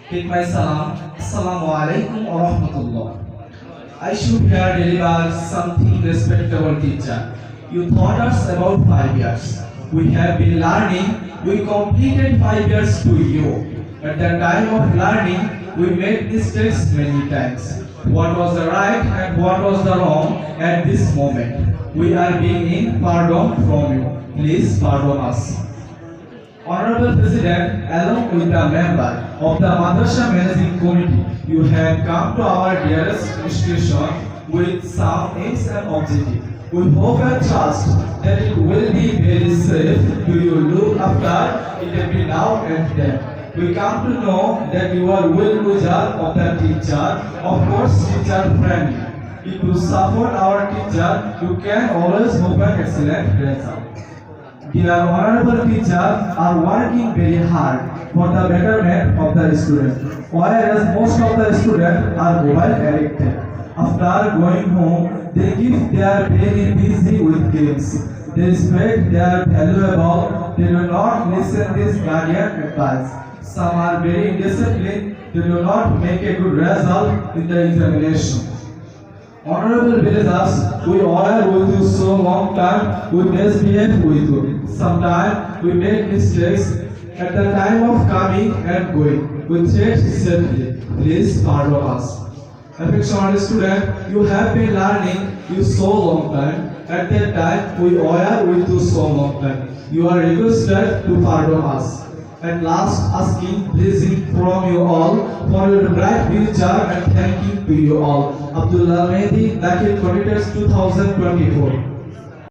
Take my salam. Assalamu alaikum wa rahmatullah. I should here deliver something respectable teacher. You taught us about 5 years. We have been learning. We completed 5 years to you. At the time of learning, we made mistakes many times. What was the right and what was the wrong at this moment? We are being pardon from you. Please pardon us. Honorable President, along with the member of the Madrasa Managing Committee, you have come to our dearest institution with some aims and objectives. We hope and trust that it will be very safe to you look after it every now and then. We come to know that you are well wisher of the teacher, of course teacher friendly. If you support our teacher, you can always hope an excellent result. Dear honorable teachers are working very hard for the betterment of the student, whereas most of the students are mobile addicted. After going home, they give their very busy with games. They spend their valuable, they do not listen this guardian advice. Some are very indisciplined, they do not make a good result in the examination. Honorable villagers, we honor with you so long time, we misbehave with you. Sometimes we make mistakes at the time of coming and going. We treat safely. Please pardon us. Affectionate student, you have been learning you so long time. At that time, we honor with you so long time. You are requested to pardon us. At last, asking blessing from you all for your bright future and thanking to you all. Abdullah Mehdi, Dakil Creditors 2024.